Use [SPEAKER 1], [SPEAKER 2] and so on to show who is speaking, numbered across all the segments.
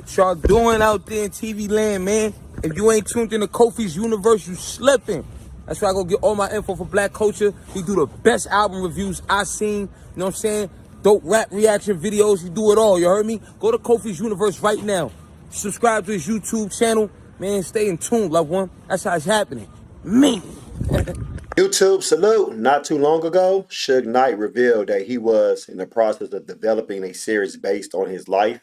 [SPEAKER 1] What y'all doing out there in TV land, man? If you ain't tuned into Kofi's universe, you slipping. That's why I go get all my info for black culture. He do the best album reviews I seen. You know what I'm saying? Dope rap reaction videos. He do it all. You heard me? Go to Kofi's universe right now. Subscribe to his YouTube channel. Man, stay in tune, loved one. That's how it's happening. Me.
[SPEAKER 2] YouTube salute. Not too long ago, Suge Knight revealed that he was in the process of developing a series based on his life,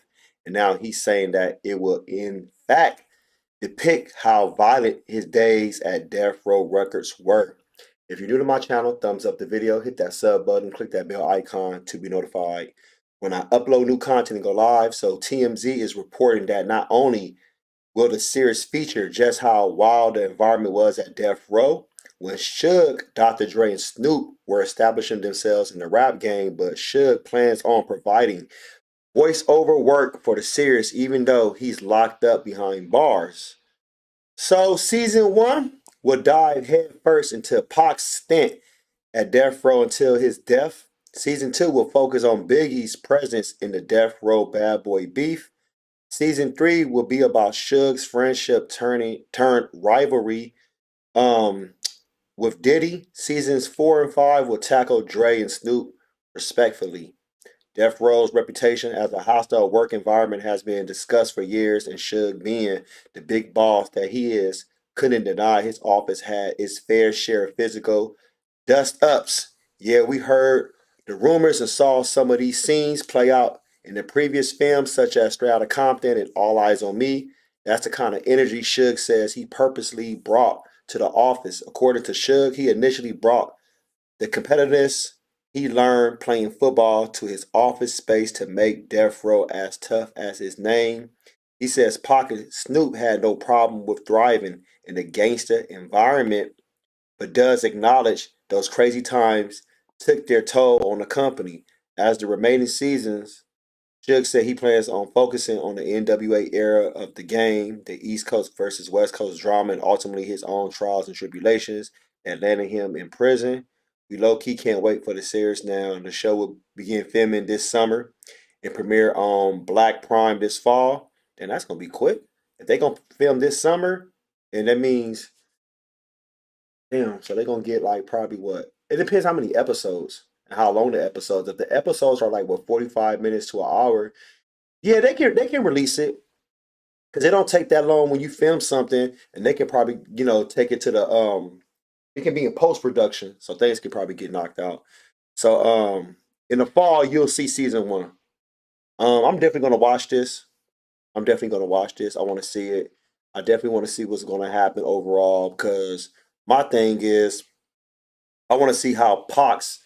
[SPEAKER 2] and now he's saying that it will, in fact, depict how violent his days at Death Row Records were. If you're new to my channel, thumbs up the video, hit that sub button, click that bell icon to be notified when I upload new content and go live. So TMZ is reporting that not only will the series feature just how wild the environment was at Death Row when Suge, Dr. Dre, and Snoop were establishing themselves in the rap game, but Suge plans on providing voiceover work for the series even though he's locked up behind bars. So season 1 will dive headfirst into Pac's stint at Death Row until his death. Season 2 will focus on Biggie's presence in the Death Row Bad Boy beef. Season 3 will be about Suge's friendship turned rivalry with Diddy. Seasons 4 and 5 will tackle Dre and Snoop respectfully. Death Row's reputation as a hostile work environment has been discussed for years, and Suge, being the big boss that he is, couldn't deny his office had its fair share of physical dust-ups. Yeah, we heard the rumors and saw some of these scenes play out in the previous films, such as Straight Outta Compton and All Eyes on Me. That's the kind of energy Suge says he purposely brought to the office. According to Suge, he initially brought the competitiveness he learned playing football to his office space to make Death Row as tough as his name. He says Pocket Snoop had no problem with thriving in the gangster environment, but does acknowledge those crazy times took their toll on the company. As the remaining seasons, Suge said he plans on focusing on the NWA era of the game, the East Coast versus West Coast drama, and ultimately his own trials and tribulations that landed him in prison. We low-key can't wait for the series now. The show will begin filming this summer and premiere on Black Prime this fall. Then that's going to be quick. If they're going to film this summer, and that means, damn, so they're going to get like probably what? It depends how many episodes and how long the episodes. If the episodes are like, what, 45 minutes to an hour, yeah, they can release it because it don't take that long when you film something, and they can probably take it to the it can be in post production, so things can probably get knocked out. So in the fall you'll see season 1. I'm definitely gonna watch this. I'm definitely gonna watch this. I want to see it. I definitely want to see what's gonna happen overall because my thing is I want to see how Pac's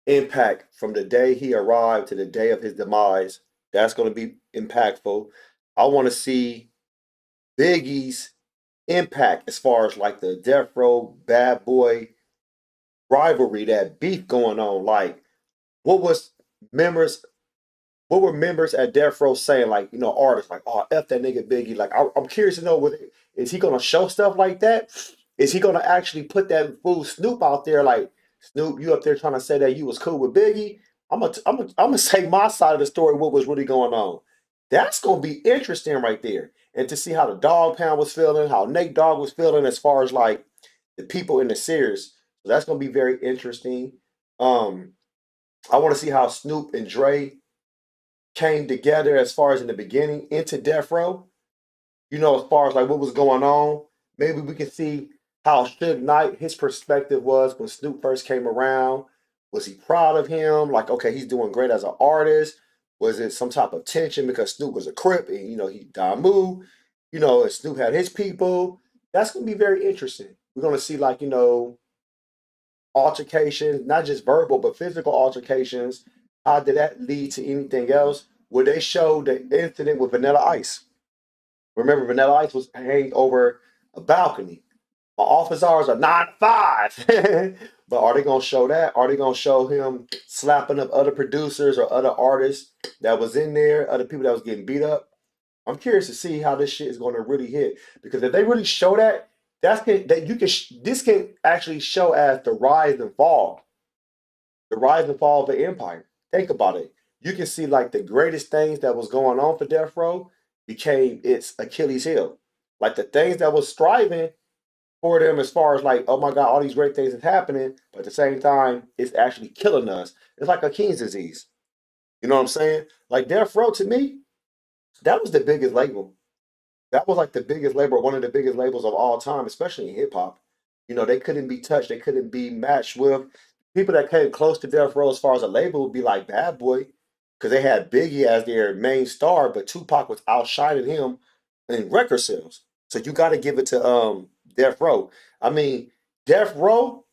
[SPEAKER 2] impact from the day he arrived to the day of his demise. That's going to be impactful. I want to see Biggie's impact as far as like the Death Row Bad Boy rivalry, that beef going on. Like, what was members? What were members at Death Row saying? Like, artists like, "Oh, f that nigga Biggie." Like, I'm curious to know is he gonna show stuff like that? Is he gonna actually put that fool Snoop out there? Like, Snoop, you up there trying to say that you was cool with Biggie? I'm gonna say my side of the story. What was really going on? That's gonna be interesting right there, and to see how the Dog Pound was feeling, how Nate Dogg was feeling, as far as like the people in the series. So that's gonna be very interesting. Um, I want to see how Snoop and Dre came together as far as in the beginning into Death Row. As far as like what was going on. Maybe we can see how Suge Knight, his perspective was when Snoop first came around. Was he proud of him? Like, okay, he's doing great as an artist. Was it some type of tension because Snoop was a Crip and he Damu, and Snoop had his people? That's gonna be very interesting. We're gonna see like, altercations, not just verbal, but physical altercations. How did that lead to anything else? Would they show the incident with Vanilla Ice? Remember, Vanilla Ice was hanging over a balcony. My office hours are 9 to 5. But are they going to show that? Are they going to show him slapping up other producers or other artists that was in there, other people that was getting beat up? I'm curious to see how this shit is going to really hit. Because if they really show that, this can actually show as the rise and fall. The rise and fall of the empire. Think about it. You can see like the greatest things that was going on for Death Row. became its Achilles heel. Like the things that was striving for them as far as like, oh my God, all these great things is happening, but at the same time, it's actually killing us. It's like a King's disease. You know what I'm saying? Like Death Row to me, that was the biggest label. That was like the biggest label, one of the biggest labels of all time, especially in hip hop. You know, they couldn't be touched, they couldn't be matched with. People that came close to Death Row as far as a label would be like Bad Boy, because they had Biggie as their main star, but Tupac was outshining him in record sales. So you got to give it to Death Row. I mean, Death Row,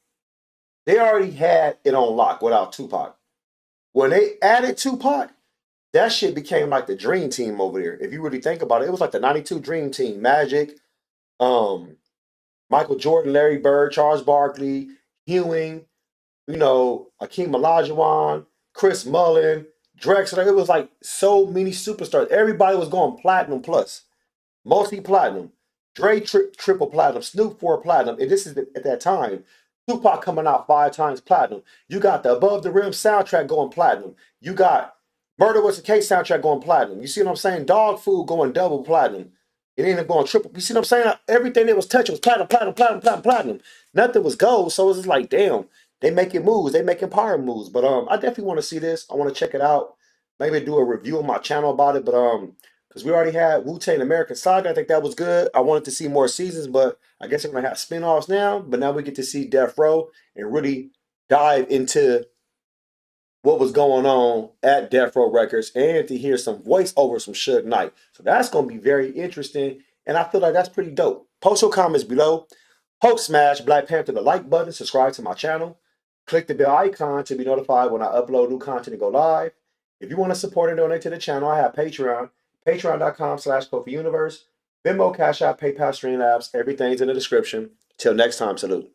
[SPEAKER 2] they already had it on lock without Tupac. When they added Tupac, that shit became like the dream team over there. If you really think about it, it was like the '92 dream team. Magic, um, Michael Jordan, Larry Bird, Charles Barkley, Ewing, Akeem Olajuwon, Chris Mullin, Drexler. It was like so many superstars. Everybody was going platinum plus, multi-platinum. Dre triple platinum, Snoop four platinum, and this is at that time. Tupac coming out 5 times platinum. You got the Above the Rim soundtrack going platinum. You got Murder Was the Case soundtrack going platinum. You see what I'm saying? Dog Food going double platinum. It ended up going triple. You see what I'm saying? Everything that was touching was platinum, platinum, platinum, platinum, platinum. Nothing was gold. So it's just like, damn, they making moves. They making power moves. But I definitely want to see this. I want to check it out. Maybe do a review on my channel about it. But because we already had Wu-Tang American Saga. I think that was good. I wanted to see more seasons, but I guess they're going to have spin-offs now. But now we get to see Death Row and really dive into what was going on at Death Row Records and to hear some voiceovers from Suge Knight. So that's going to be very interesting, and I feel like that's pretty dope. Post your comments below. Poke smash Black Panther the like button, subscribe to my channel. Click the bell icon to be notified when I upload new content and go live. If you want to support and donate to the channel, I have Patreon, patreon.com/KofiUniverse, Venmo, Cash App, PayPal, Streamlabs. Everything's in the description. Till next time, salute.